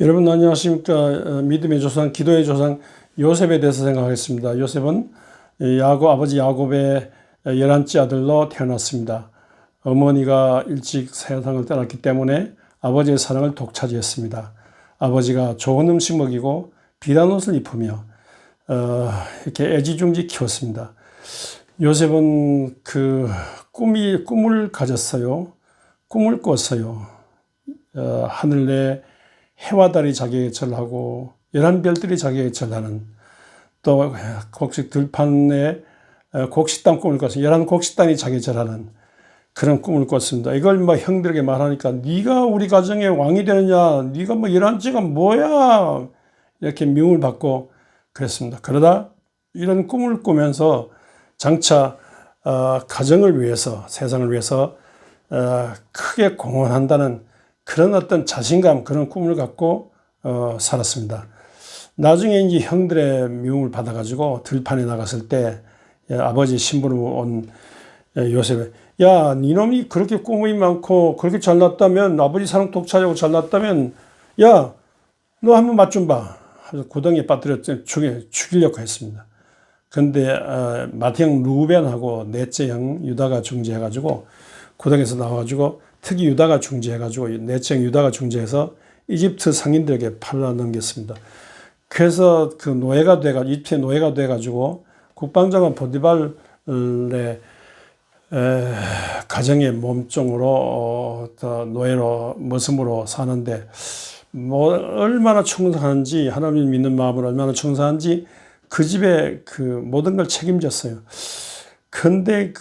여러분 안녕하십니까. 믿음의 조상, 기도의 조상 요셉에 대해서 생각하겠습니다. 요셉은 아버지 야곱의 11째 아들로 태어났습니다. 어머니가 일찍 세상을 떠났기 때문에 아버지의 사랑을 독차지했습니다. 아버지가 좋은 음식 먹이고 비단 옷을 입히며 이렇게 애지중지 키웠습니다. 요셉은 꿈을 가졌어요. 꿈을 꿨어요. 하늘에 해와 달이 자기계절하고 11별들이 자기계절하는, 또 곡식 들판에 곡식단 꿈을 꿨어요. 11곡식단이 자기계절하는 그런 꿈을 꿨습니다. 이걸 형들에게 말하니까 네가 우리 가정의 왕이 되느냐, 네가 11째가 뭐야, 이렇게 미움을 받고 그랬습니다. 그러다 이런 꿈을 꾸면서 장차 가정을 위해서, 세상을 위해서 크게 공헌한다는 그런 어떤 자신감, 그런 꿈을 갖고 살았습니다. 나중에 이제 형들의 미움을 받아가지고 들판에 나갔을 때 아버지 신부로 온 요셉이, 야, 니놈이 그렇게 꿈이 많고 그렇게 잘났다면, 아버지 사랑 독차지하고 잘났다면, 야, 너 한번 맛 좀 봐. 하면서 구덩이에 빠뜨려 죽이려고 했습니다. 근데 맏형 루벤하고 넷째 형 유다가 중재해가지고 구덩이에서 나와가지고, 특히 유다가 중재해가지고, 넷째 형 유다가 중재해서 이집트 상인들에게 팔아넘겼습니다. 그래서 그 노예가 돼가지고, 이집트의 노예가 돼가지고 국방장관 보디발의 가정의 몸종으로 노예로 머슴으로 사는데, 얼마나 충성하는지, 하나님 믿는 마음을 얼마나 충성한지 그 집에 모든 걸 책임졌어요. 근데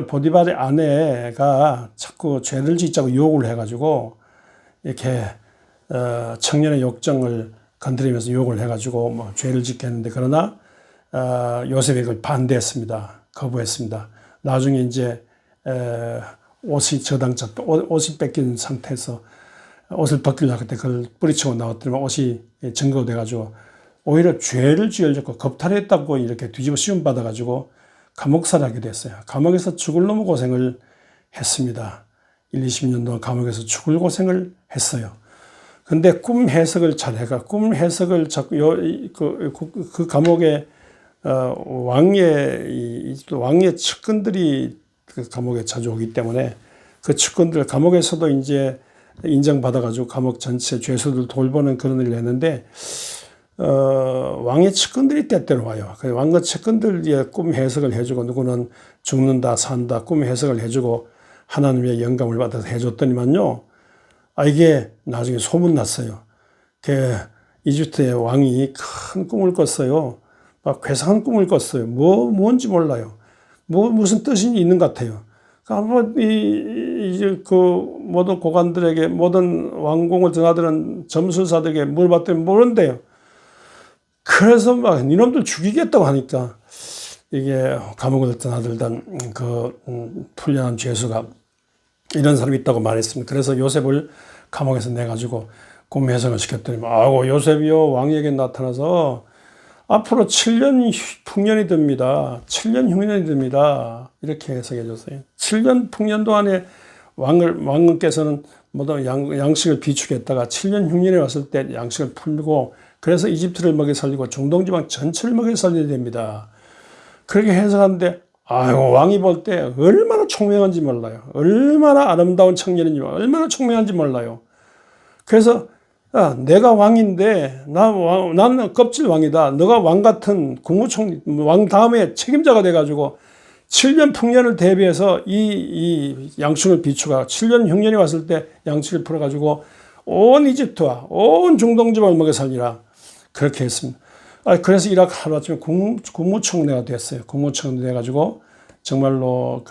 보디발의 아내가 자꾸 죄를 짓자고 유혹을 해가지고, 이렇게 청년의 욕정을 건드리면서 유혹을 해가지고 죄를 짓게 했는데, 그러나 요셉이 그걸 반대했습니다. 거부했습니다. 나중에 이제 옷이 옷이 뺏긴 상태에서 옷을 벗기려고 할 때 그걸 뿌리치고 나왔더니만 옷이 증거가 돼가지고 오히려 죄를 지으려고 겁탈했다고 이렇게 뒤집어 씌움 받아가지고 감옥살이 하게 됐어요. 감옥에서 죽을 놈의 고생을 했습니다. 20년 동안 감옥에서 죽을 고생을 했어요. 근데 꿈 해석을 잘 해가, 꿈 해석을 자꾸 그 감옥에 왕의 측근들이 그 감옥에 자주 오기 때문에 그 측근들, 감옥에서도 이제 인정받아가지고 감옥 전체 죄수들 돌보는 그런 일을 했는데, 왕의 측근들이 때때로 와요. 왕의 측근들의 꿈 해석을 해주고, 누구는 죽는다, 산다, 꿈 해석을 해주고 하나님의 영감을 받아서 해줬더니만요, 이게 나중에 소문났어요. 이집트의 왕이 큰 꿈을 꿨어요. 막 괴상한 꿈을 꿨어요. 뭔지 몰라요. 무슨 뜻이 있는 것 같아요. 모든 고관들에게, 모든 왕궁을 드나드는 점술사들에게 물어봤더니 모른대요. 그래서 이놈들 죽이겠다고 하니까, 이게 감옥을 드나들던 풀려난 죄수가 이런 사람이 있다고 말했습니다. 그래서 요셉을 감옥에서 내가지고 꿈 해석을 시켰더니, 요셉이요, 왕에게 나타나서 앞으로 7년 풍년이 듭니다. 7년 흉년이 듭니다. 이렇게 해석해 줬어요. 7년 풍년 동안에 왕께서는 모든 양식을 비축했다가 7년 흉년이 왔을 때 양식을 풀고, 그래서 이집트를 먹여 살리고 중동지방 전체를 먹여 살려야 됩니다. 그렇게 해석하는데, 왕이 볼 때 얼마나 총명한지 몰라요. 얼마나 아름다운 청년인지, 얼마나 총명한지 몰라요. 그래서, 내가 왕인데, 나는 껍질 왕이다. 너가 왕 같은 왕 다음에 책임자가 돼가지고 7년 풍년을 대비해서 이 양식을 비추가 7년 흉년이 왔을 때 양식을 풀어가지고 온 이집트와 온 중동지방을 먹여 살리라. 그렇게 했습니다. 그래서 이라크 하루아침에 국무총리가 됐어요. 국무총리 돼가지고 정말로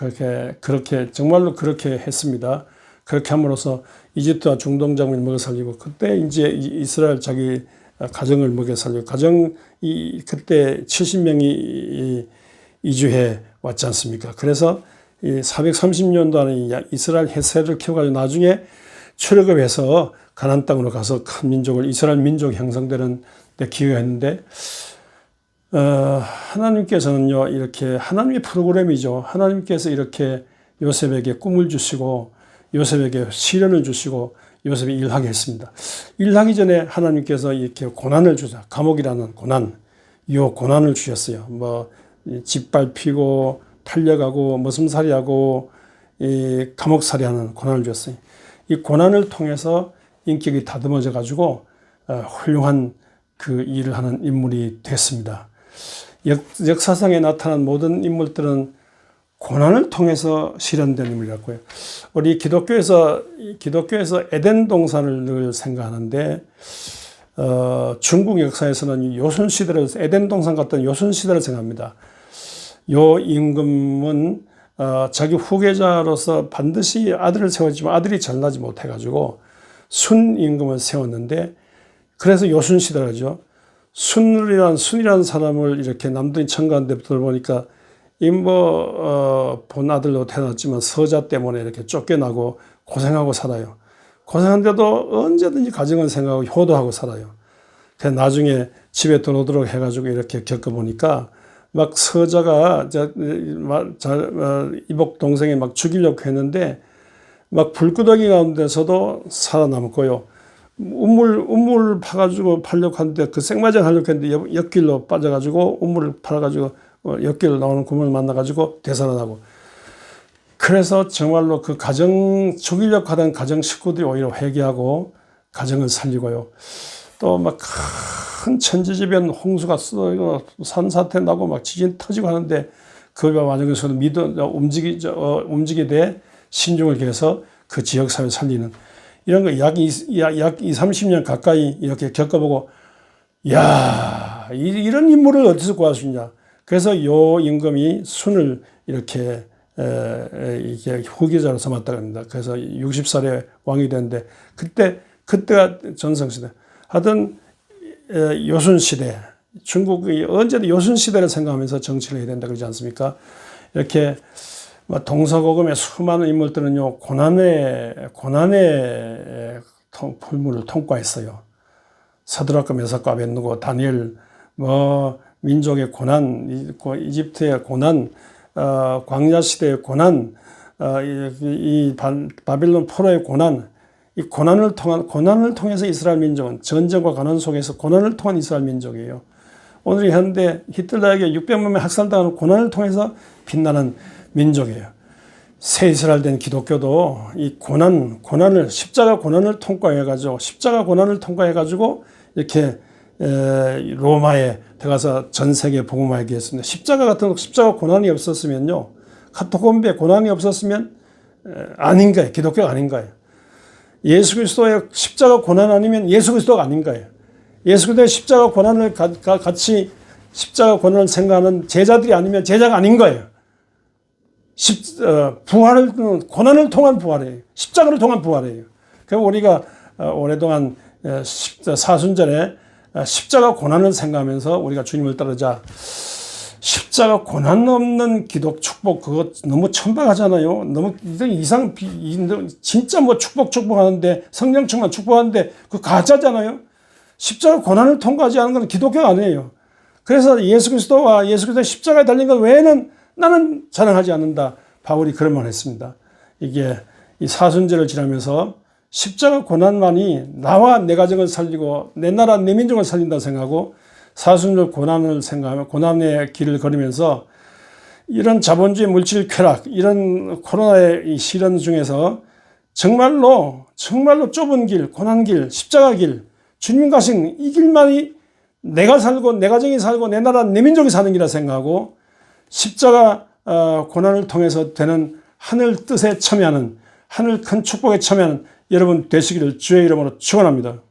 정말로 그렇게 했습니다. 그렇게 함으로써 이집트와 중동지방을 먹여 살리고, 그때 이제 이스라엘 자기 가정을 먹여 살리고, 그때 70명이 이주해 왔지 않습니까? 그래서 430년 동안 이스라엘 해세를 키워가지고 나중에 출애굽 해서 가나안 땅으로 가서 큰 이스라엘 민족 형성되는 데 기여했는데, 하나님께서는요, 이렇게 하나님의 프로그램이죠. 하나님께서 이렇게 요셉에게 꿈을 주시고, 요셉에게 시련을 주시고, 요셉이 일하게 했습니다. 일하기 전에 하나님께서 이렇게 고난을 주자. 감옥이라는 고난, 이 고난을 주셨어요. 뭐 짓밟히고 탈려가고 머슴살이하고 이 감옥살이하는 고난을 주셨어요. 이 고난을 통해서 인격이 다듬어져 가지고 훌륭한 그 일을 하는 인물이 됐습니다. 역사상에 나타난 모든 인물들은 고난을 통해서 실현된 인물이라고 해요. 우리 기독교에서 에덴 동산을 늘 생각하는데 중국 역사에서는 요순 시대를 에덴 동산 같은 요순 시대를 생각합니다. 요 임금은 자기 후계자로서 반드시 아들을 세웠지만 아들이 잘나지 못해가지고 순 임금을 세웠는데 그래서 요순 시대를 하죠. 순이라는 사람을 이렇게 남들이 청가한데 들어보니까 본 아들로 태어났지만 서자 때문에 이렇게 쫓겨나고 고생하고 살아요. 고생한데도 언제든지 가정을 생각하고 효도하고 살아요. 그래서 나중에 집에 들어오도록 해가지고 이렇게 겪어보니까 막 서자가 이복 동생이 막 죽이려고 했는데 막 불구덩이 가운데서도 살아남고요. 우물 파가지고 팔려고 하는데 그 생마장 하려고 했는데 옆길로 빠져가지고 우물을 팔아가지고 옆길로 나오는 구멍을 만나가지고 되살아나고. 그래서 정말로 그 죽이려고 하던 가정 식구들이 오히려 회개하고 가정을 살리고요. 또 막 큰 천지지변 홍수가 쏟아지고 산사태 나고 막 지진 터지고 하는데 그와 와중에서도 움직이되 신중을 기해서 그 지역사회를 살리는 이런 거 약 30년 가까이 이렇게 겪어보고 야 이런 인물을 어디서 구할 수 있냐. 그래서 요 임금이 순을 이렇게 이게 후계자로 삼았다고 합니다. 그래서 60살에 왕이 됐는데 그때가 전성시대. 하여튼 요순시대, 중국이 언제든 요순시대를 생각하면서 정치를 해야 된다 그러지 않습니까? 이렇게 동서고금의 수많은 인물들은요, 고난의 풀무를 통과했어요. 사드락과 메삭과 아벳느고, 다니엘, 민족의 고난, 이집트의 고난, 광야시대의 고난, 이 바빌론 포로의 고난, 이 고난을 통해서 이스라엘 민족은 전쟁과 고난 속에서 고난을 통한 이스라엘 민족이에요. 오늘 현대 히틀러에게 600만 명 학살당하는 고난을 통해서 빛나는 민족이에요. 새 이스라엘 된 기독교도 이 십자가 고난을 통과해가지고 이렇게 로마에 들어가서 전 세계 복음화하게 했습니다. 십자가 고난이 없었으면요, 카토콤비에 고난이 없었으면 아닌 거예요. 기독교가 아닌 거예요. 예수 그리스도의 십자가 고난 아니면 예수 그리스도가 아닌 거예요. 예수 그리스도의 십자가 고난을 같이 십자가 고난을 생각하는 제자들이 아니면 제자가 아닌 거예요. 고난을 통한 부활이에요. 십자가를 통한 부활이에요. 그래서 우리가 오랫동안 사순절에 십자가 고난을 생각하면서 우리가 주님을 따르자. 십자가 고난 없는 기독 축복 그거 너무 천박하잖아요. 너무 진짜 축복하는데 성령 충만 축복하는데 그 가짜잖아요. 십자가 고난을 통과하지 않은 건 기독교가 아니에요. 그래서 예수 그리스도의 십자가에 달린 것 외에는 나는 자랑하지 않는다. 바울이 그런 말을 했습니다. 이게 이 사순절을 지나면서 십자가 고난만이 나와 내 가정을 살리고 내 나라 내 민족을 살린다 생각하고 사순절 고난을 생각하며 고난의 길을 걸으면서 이런 자본주의 물질 쾌락, 이런 코로나의 시련 중에서 정말로 좁은 길, 고난길, 십자가 길, 주님 가신 이 길만이 내가 살고 내 가정이 살고 내 나라 내 민족이 사는 길이라 생각하고 십자가 고난을 통해서 되는 하늘 뜻에 참여하는 하늘 큰 축복에 참여하는 여러분 되시기를 주의 이름으로 축원합니다.